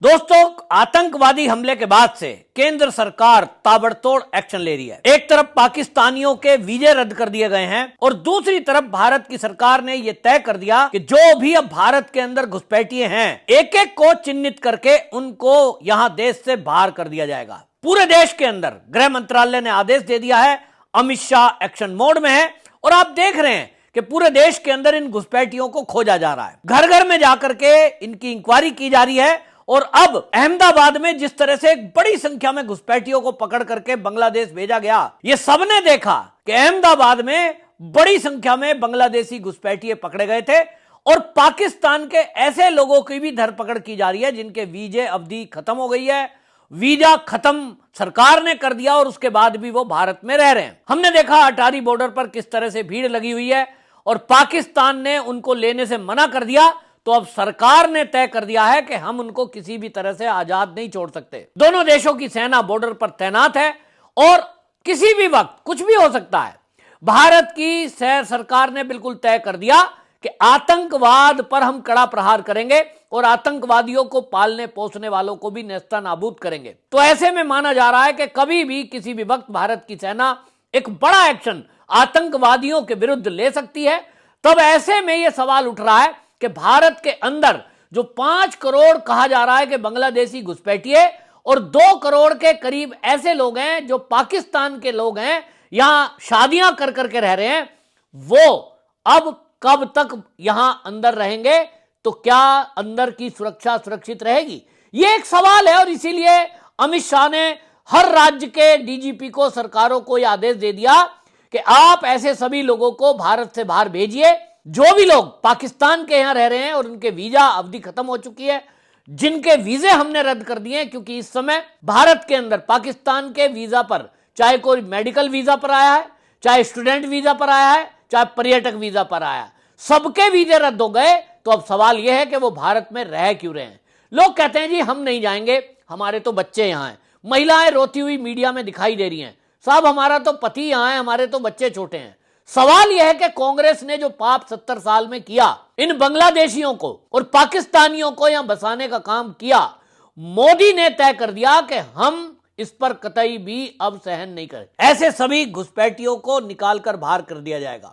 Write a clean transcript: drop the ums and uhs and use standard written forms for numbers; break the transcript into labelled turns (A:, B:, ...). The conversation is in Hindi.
A: दोस्तों, आतंकवादी हमले के बाद से केंद्र सरकार ताबड़तोड़ एक्शन ले रही है। एक तरफ पाकिस्तानियों के वीजे रद्द कर दिए गए हैं और दूसरी तरफ भारत की सरकार ने यह तय कर दिया कि जो भी अब भारत के अंदर घुसपैठिए हैं, एक एक को चिन्हित करके उनको यहां देश से बाहर कर दिया जाएगा। पूरे देश के अंदर गृह मंत्रालय ने आदेश दे दिया है। अमित शाह एक्शन मोड में है और आप देख रहे हैं कि पूरे देश के अंदर इन घुसपैठियों को खोजा जा रहा है। घर घर में जाकर के इनकी इंक्वायरी की जा रही है और अब अहमदाबाद में जिस तरह से एक बड़ी संख्या में घुसपैठियों को पकड़ करके बांग्लादेश भेजा गया, ये सबने देखा कि अहमदाबाद में बड़ी संख्या में बांग्लादेशी घुसपैठिए पकड़े गए थे और पाकिस्तान के ऐसे लोगों की भी धरपकड़ की जा रही है जिनके वीजे अवधि खत्म हो गई है। वीजा खत्म सरकार ने कर दिया और उसके बाद भी वो भारत में रह रहे हैं। हमने देखा अटारी बॉर्डर पर किस तरह से भीड़ लगी हुई है और पाकिस्तान ने उनको लेने से मना कर दिया, तो अब सरकार ने तय कर दिया है कि हम उनको किसी भी तरह से आजाद नहीं छोड़ सकते। दोनों देशों की सेना बॉर्डर पर तैनात है और किसी भी वक्त कुछ भी हो सकता है। भारत की सरकार ने बिल्कुल तय कर दिया कि आतंकवाद पर हम कड़ा प्रहार करेंगे और आतंकवादियों को पालने पोसने वालों को भी नेस्तनाबूद करेंगे। तो ऐसे में माना जा रहा है कि कभी भी किसी भी वक्त भारत की सेना एक बड़ा एक्शन आतंकवादियों के विरुद्ध ले सकती है। तब ऐसे में यह सवाल उठ रहा है कि भारत के अंदर जो 5 करोड़ कहा जा रहा है कि बांग्लादेशी घुसपैठिए और 2 करोड़ के करीब ऐसे लोग हैं जो पाकिस्तान के लोग हैं, यहां शादियां कर करके रह रहे हैं, वो अब कब तक यहां अंदर रहेंगे? तो क्या अंदर की सुरक्षा सुरक्षित रहेगी? यह एक सवाल है और इसीलिए अमित शाह ने हर राज्य के डीजीपी को, सरकारों को यह आदेश दे दिया कि आप ऐसे सभी लोगों को भारत से बाहर भेजिए। जो भी लोग पाकिस्तान के यहां रह रहे हैं और उनके वीजा अवधि खत्म हो चुकी है, जिनके वीजे हमने रद्द कर दिए हैं, क्योंकि इस समय भारत के अंदर पाकिस्तान के वीजा पर चाहे कोई मेडिकल वीजा पर आया है, चाहे स्टूडेंट वीजा पर आया है, चाहे पर्यटक वीजा पर आया है, सबके वीजे रद्द हो गए। तो अब सवाल यह है कि वो भारत में रह क्यों रहे हैं? लोग कहते हैं जी हम नहीं जाएंगे, हमारे तो बच्चे यहां हैं। महिलाएं रोती हुई मीडिया में दिखाई दे रही हैं, साहब हमारा तो पति यहां है, हमारे तो बच्चे छोटे हैं। सवाल यह है कि कांग्रेस ने जो पाप 70 साल में किया, इन बांग्लादेशियों को और पाकिस्तानियों को यहां बसाने का काम किया, मोदी ने तय कर दिया कि हम इस पर कतई भी अब सहन नहीं करें। ऐसे सभी घुसपैठियों को निकालकर बाहर कर दिया जाएगा।